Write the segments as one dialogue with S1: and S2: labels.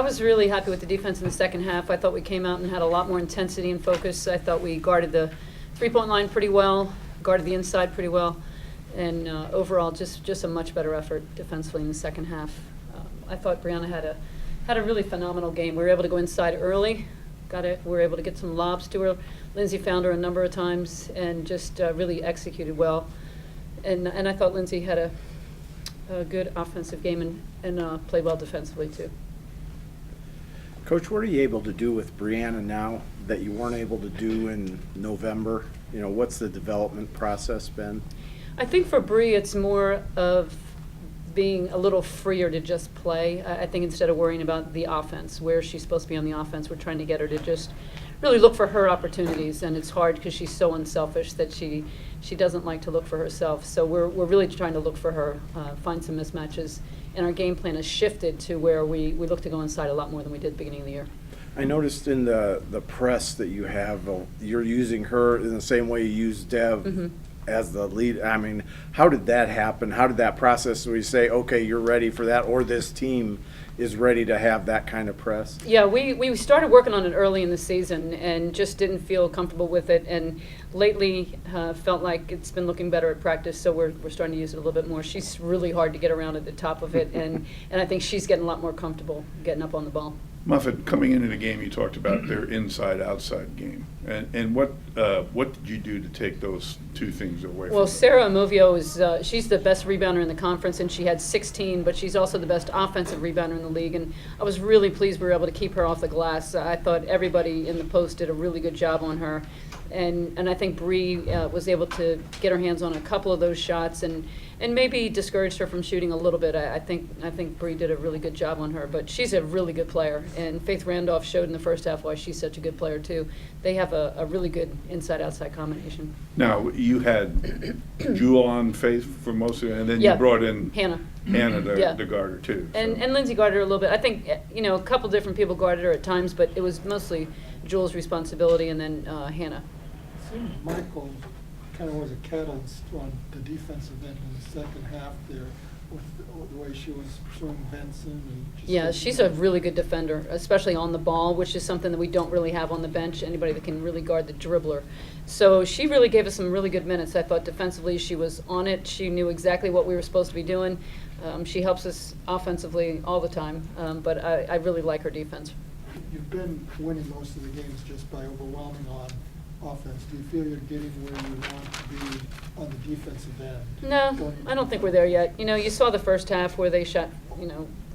S1: was really happy with the defense in the second half. I thought we came out and had a lot more intensity and focus. I thought we guarded the three-point line pretty well, guarded the inside pretty well, and overall just a much better effort defensively in the second half. I thought Brianna had a really phenomenal game. We were able to go inside early. We were able to get some lobs to her. Lindsay found her a number of times and just really executed well. And I thought Lindsay had a good offensive game and played well defensively too.
S2: Coach, what are you able to do with Brianna now that you weren't able to do in November? You know, what's the development process been?
S1: I think for Bree, it's more of being a little freer to just play. I think instead of worrying about the offense, where she's supposed to be on the offense, we're trying to get her to just really look for her opportunities, and it's hard because she's so unselfish that she doesn't like to look for herself. So we're really trying to look for her, find some mismatches, and our game plan has shifted to where we look to go inside a lot more than we did at the beginning of the year.
S2: I noticed in the press that you have, you're using her in the same way you use Dev as the lead. I mean, how did that happen? How did that process, where you say, okay, you're ready for that, or this team is ready to have that kind of press?
S1: Yeah, we started working on it early in the season and just didn't feel comfortable with it, and lately felt like it's been looking better at practice, so we're starting to use it a little bit more. She's really hard to get around at the top of it, and I think she's getting a lot more comfortable getting up on the ball.
S3: Muffet, coming into the game, you talked about their inside-outside game, and what did you do to take those two things away from
S1: Well,
S3: them?
S1: Sarah Amovio is she's the best rebounder in the conference, and she had 16, but she's also the best offensive rebounder in the league, and I was really pleased we were able to keep her off the glass. I thought everybody in the post did a really good job on her, and I think Bree was able to get her hands on a couple of those shots and maybe discouraged her from shooting a little bit. I think Bree did a really good job on her, but she's a really good player, and Faith Randolph showed in the first half why she's such a good player too. They have a really good inside-outside combination.
S3: Now, you had Jewel on Faith for most of it, and then
S1: Yeah.
S3: you brought in
S1: Hannah
S3: to guard her too. So.
S1: and Lindsay guarded her a little bit. I think a couple different people guarded her at times, but it was mostly Jewel's responsibility, and then Hannah.
S4: It seemed Michael kind of was a catalyst on the defensive end in the second half there with the way she was pursuing Benson. And just
S1: Yeah, she's a really good defender, especially on the ball, which is something that we don't really have on the bench, anybody that can really guard the dribbler. So she really gave us some really good minutes. I thought defensively she was on it. She knew exactly what we were supposed to be doing. She helps us offensively all the time, but I really like her defense.
S4: You've been winning most of the games just by overwhelming on offense. Do you feel you're getting where you want to be on the defensive end?
S1: No, I don't think we're there yet. You saw the first half where they shot,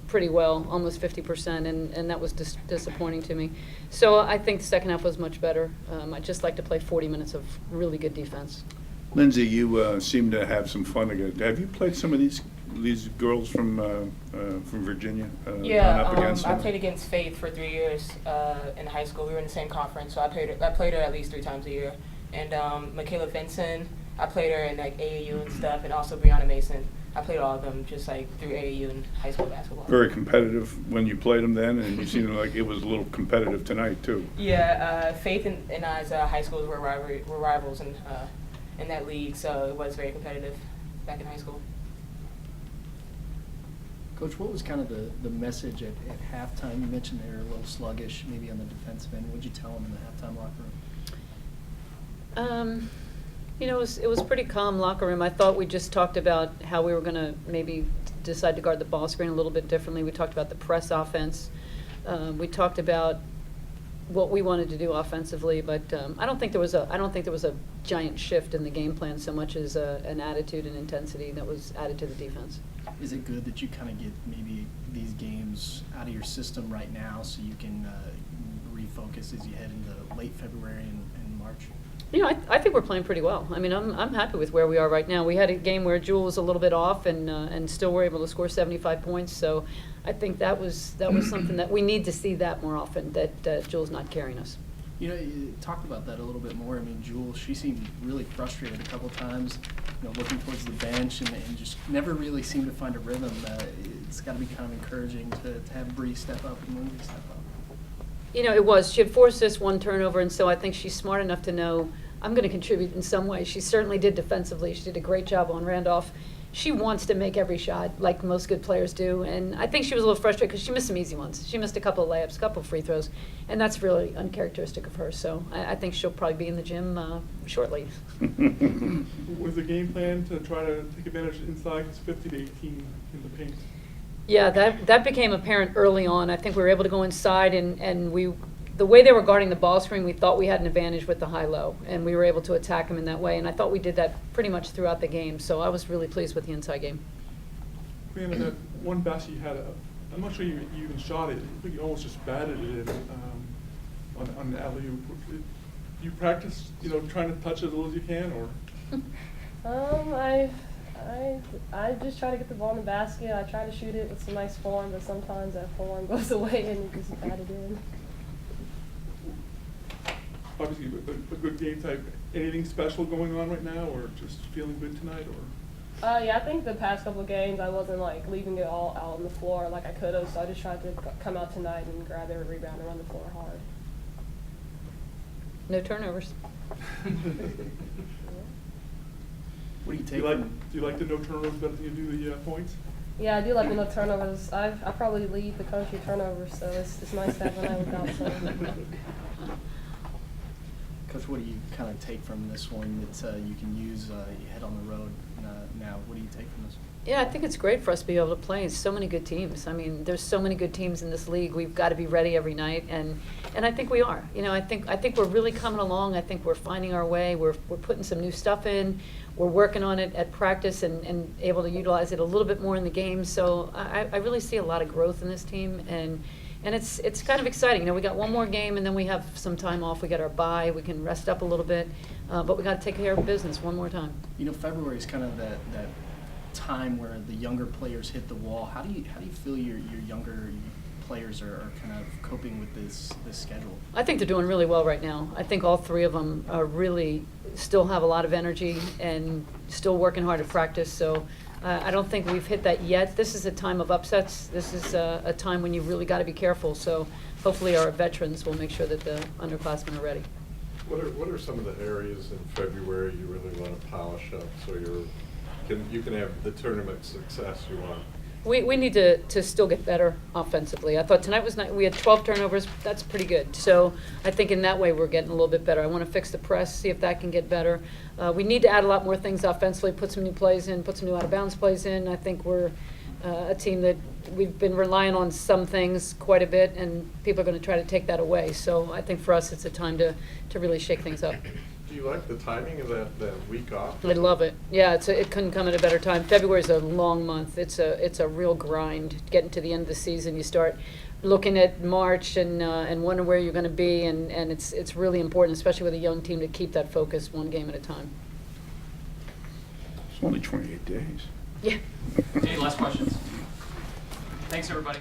S1: pretty well, almost 50%, and that was disappointing to me. So I think the second half was much better. I'd just like to play 40 minutes of really good defense.
S3: Lindsay, you seem to have some fun again. Have you played some of these girls from Virginia?
S5: Yeah,
S3: up against
S5: I
S3: them?
S5: played against Faith for 3 years in high school. We were in the same conference, so I played her at least 3 times a year. And Michaela Vinson, I played her in like AAU and stuff, and also Brianna Mason. I played all of them just like through AAU and high school basketball.
S3: Very competitive when you played them then, and you seemed like it was a little competitive tonight too.
S5: Yeah, Faith and I's high schools were rivals in that league, so it was very competitive back in high school.
S6: Coach, what was kind of the message at halftime? You mentioned they were a little sluggish, maybe on the defensive end. What did you tell them in the halftime locker room?
S1: It was pretty calm locker room. I thought we just talked about how we were going to maybe decide to guard the ball screen a little bit differently. We talked about the press offense. We talked about what we wanted to do offensively, but I don't think there was a giant shift in the game plan so much as an attitude and intensity that was added to the defense.
S6: Is it good that you kind of get maybe these games out of your system right now so you can refocus as you head into late February and March?
S1: I think we're playing pretty well. I mean, I'm happy with where we are right now. We had a game where Jewel was a little bit off, and still were able to score 75 points. So I think that was something that we need to see that more often. That Jewel's not carrying us.
S6: You talked about that a little bit more. I mean, Jewel, she seemed really frustrated a couple of times, looking towards the bench and just never really seemed to find a rhythm. It's got to be kind of encouraging to have Bree step up and Lindsay step up.
S1: It was. She had 4 assists, 1 turnover, and so I think she's smart enough to know I'm going to contribute in some way. She certainly did defensively. She did a great job on Randolph, she wants to make every shot like most good players do. And I think she was a little frustrated because she missed some easy ones. She missed a couple of layups, a couple of free throws, and that's really uncharacteristic of her. So I think she'll probably be in the gym shortly.
S7: Was the game plan to try to take advantage inside? It's 50-18 in the paint.
S1: Yeah, that became apparent early on. I think we were able to go inside, and the way they were guarding the ball screen, we thought we had an advantage with the high-low, and we were able to attack them in that way. And I thought we did that pretty much throughout the game. So I was really pleased with the inside game.
S7: Brianna, that one basket you had, I'm not sure you even shot it. I think you almost just batted it in, on an alley-oop. You practice, trying to touch it as little as you can, or?
S8: I just try to get the ball in the basket. I try to shoot it with some nice form, but sometimes that form goes away and it just batted in.
S7: Obviously, a good game type. Anything special going on right now, or just feeling good tonight, or?
S8: Yeah, I think the past couple of games I wasn't like leaving it all out on the floor like I could have, so I just tried to come out tonight and grab every rebound and run the floor hard.
S1: No turnovers.
S6: What do you
S7: Do
S6: take?
S7: you like the no turnovers better than you do the points?
S8: Yeah, I do like the no turnovers. I probably lead the country turnovers, so it's nice to have a night without some.
S6: Coach, what do you kind of take from this one that you can use you head on the road now? What do you take from this one?
S1: Yeah, I think it's great for us to be able to play so many good teams. I mean, there's so many good teams in this league. We've got to be ready every night, and I think we are. I think we're really coming along. I think we're finding our way. We're putting some new stuff in. We're working on it at practice and able to utilize it a little bit more in the game. So I really see a lot of growth in this team, and it's kind of exciting. We got one more game, and then we have some time off. We got our bye. We can rest up a little bit, but we got to take care of business one more time.
S6: February is kind of that time where the younger players hit the wall. How do you feel your younger players are kind of coping with this schedule?
S1: I think they're doing really well right now. I think all three of them are really still have a lot of energy and still working hard at practice. So I don't think we've hit that yet. This is a time of upsets. This is a time when you really got to be careful. So hopefully our veterans will make sure that the underclassmen are ready.
S9: What are some of the areas in February you really want to polish up so you can have the tournament success you want?
S1: We need to still get better offensively. I thought tonight was we had 12 turnovers. That's pretty good. So I think in that way we're getting a little bit better. I want to fix the press, see if that can get better. We need to add a lot more things offensively, put some new plays in, put some new out-of-bounds plays in. I think we're a team that we've been relying on some things quite a bit, and people are going to try to take that away. So I think for us it's a time to really shake things up.
S9: Do you like the timing of that week off?
S1: I love it. Yeah, it couldn't come at a better time. February's a long month. It's a real grind. Getting to the end of the season, you start looking at March and wondering where you're going to be, and it's really important, especially with a young team, to keep that focus one game at a time.
S3: It's only 28 days.
S1: Yeah.
S10: Any last questions? Thanks, everybody.